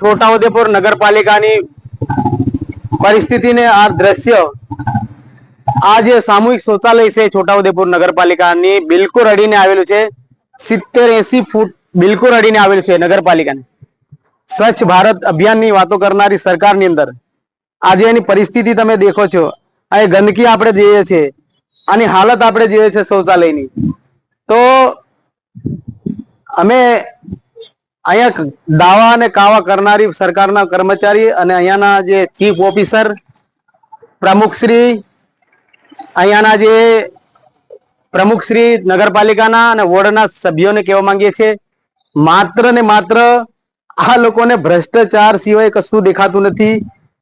છોટાઉદેપુર નગરપાલિકાની પરિસ્થિતિને આ દ્રશ્ય આ જે સામૂહિક શૌચાલય છે છોટાઉદેપુર નગરપાલિકાની બિલકુલ અડીને આવેલું છે 70-80 ફૂટ બિલકુલ અડીને આવેલું છે નગરપાલિકાને સ્વચ્છ ભારત અભિયાનની વાતો કરનારી સરકારની અંદર આજે એની પરિસ્થિતિ તમે દેખો છો આ ગંદકી આપણે જોઈએ છે આની હાલત આપણે જોઈએ છે શૌચાલયની તો અમે અહીંયા દાવા અને કાવા કરનારી સરકારના કર્મચારી અને અહીંયાના જે ચીફ ઓફિસર પ્રમુખશ્રી અહીંયાના જે પ્રમુખશ્રી નગરપાલિકાના અને વોર્ડના સભ્યોને કહેવા માંગીએ છીએ માત્ર ને માત્ર આ લોકોને ભ્રષ્ટાચાર સિવાય કશું દેખાતું નથી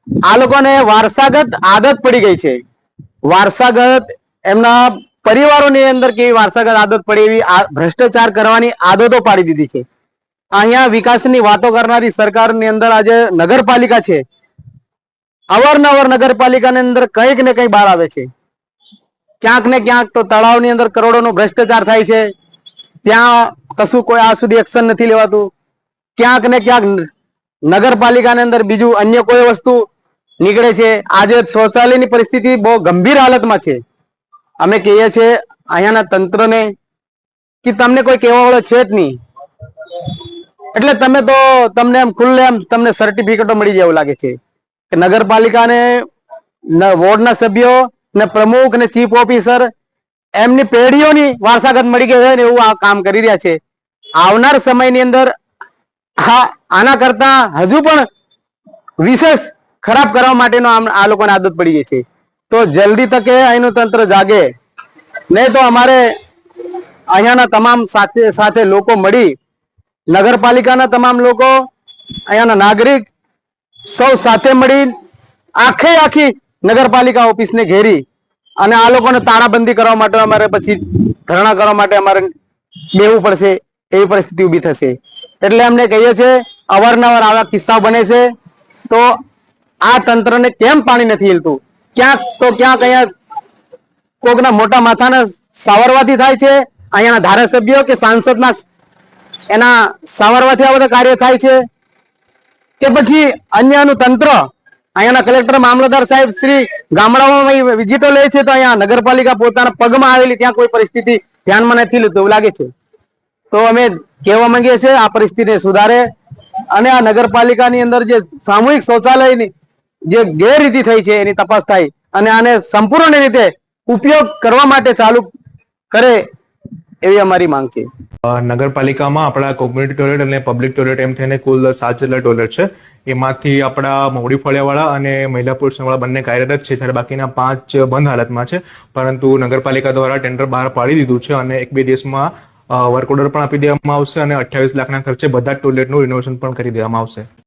આ લોકોને વારસાગત આદત પડી ગઈ છે વારસાગત એમના પરિવારોની અંદર કેવી વારસાગત આદત પડી એવી ભ્રષ્ટાચાર કરવાની આદતો પાડી દીધી છે અહીંયા વિકાસની વાતો કરનારી સરકારની અંદર આજે નગરપાલિકા છે અવારનવાર નગરપાલિકાની અંદર કંઈક ને કંઈક બહાર આવે છે ક્યાંક ને ક્યાંક તો તળાવની અંદર કરોડોનો ભ્રષ્ટાચાર થાય છે ત્યાં કશું કોઈ આ સુધી એક્શન નથી લેવાતું ક્યાંક ને ક્યાંક નગરપાલિકાની અંદર બીજું અન્ય કોઈ વસ્તુ નીકળે છે આજે શૌચાલયની પરિસ્થિતિ બહુ ગંભીર હાલતમાં છે અમે કહીએ છીએ અહીંયાના તંત્રને કે તમને કોઈ કહેવા વાળો છે જ નહીં એટલે તમે તો તમને એમ ખુલ્લે એમ તમને સર્ટિફિકેટો મળી જાય એવું લાગે છે કે નગરપાલિકાને વોર્ડના સભ્યો ને પ્રમુખ ને ચીફ ઓફિસર એમની પેઢીઓની વારસાગત મળી ગઈ હોય ને એવું આ કામ કરી રહ્યા છે આવનાર સમયની અંદર આના કરતા હજુ પણ વિશેષ ખરાબ કરવા માટેનો આ લોકોને આદત પડી ગઈ છે તો જલ્દી તકે અહીંનું તંત્ર જાગે નહીં તો અમારે અહીંયાના તમામ સાથે લોકો મળી નગરપાલિકાના તમામ લોકો અહીંયાના નાગરિક સૌ સાથે મળી આખી નગરપાલિકા ઓફિસને ઘેરી અને આ લોકોને તાળાબંધી કરવા માટે અમારે પછી ધરણા કરવા માટે અમારે બેવું પડશે એવી પરિસ્થિતિ ઊભી થશે એટલે અમને કહીએ છીએ અવારનવાર આવા કિસ્સા બને છે તો આ તંત્રને કેમ પાણી નથી હિલતું ક્યાંક અહીંયા કોકના મોટા માથાના સાવરવાથી થાય છે અહીંયાના ધારાસભ્યો કે સાંસદના એના સાવરવાથી આ બધા કાર્ય થાય છે કે પછી અન્યનું તંત્ર અહીંયાના કલેક્ટર મામલતદાર સાહેબ શ્રી ગામડાઓમાં વિઝિટો લે છે તો અહીંયા નગરપાલિકા પોતાના પગમાં આવેલી ત્યાં કોઈ પરિસ્થિતિ ધ્યાનમાં નથી લેતું એવું લાગે છે તો અમે કહેવા માંગીએ છીએ આ પરિસ્થિતિ સુધારે અને આ નગરપાલિકાની અંદર જે સામૂહિક શૌચાલયની જે ગેરરીતિ થઈ છે એની તપાસ થાય અને આને સંપૂર્ણ રીતે ઉપયોગ કરવા માટે ચાલુ કરે એવી અમારી માંગ છે નગરપાલિકામાં આપણા કોમ્યુનિટી ટોયલેટ અને પબ્લિક ટોયલેટ એમ થઈને કુલ 7 જેટલા ટોયલેટ છે એમાંથી આપણા મોવડી ફળિયાવાળા અને મહિલા પુરુષવાળા બંને કાર્યરત છે જ્યારે બાકીના 5 બંધ હાલતમાં છે પરંતુ નગરપાલિકા દ્વારા ટેન્ડર બહાર પાડી દીધું છે અને 1-2 દિવસમાં વર્ક ઓર્ડર પણ આપી દેવામાં આવશે અને 28 લાખના ખર્ચે બધા ટોયલેટનું રિનોવેશન પણ કરી દેવામાં આવશે.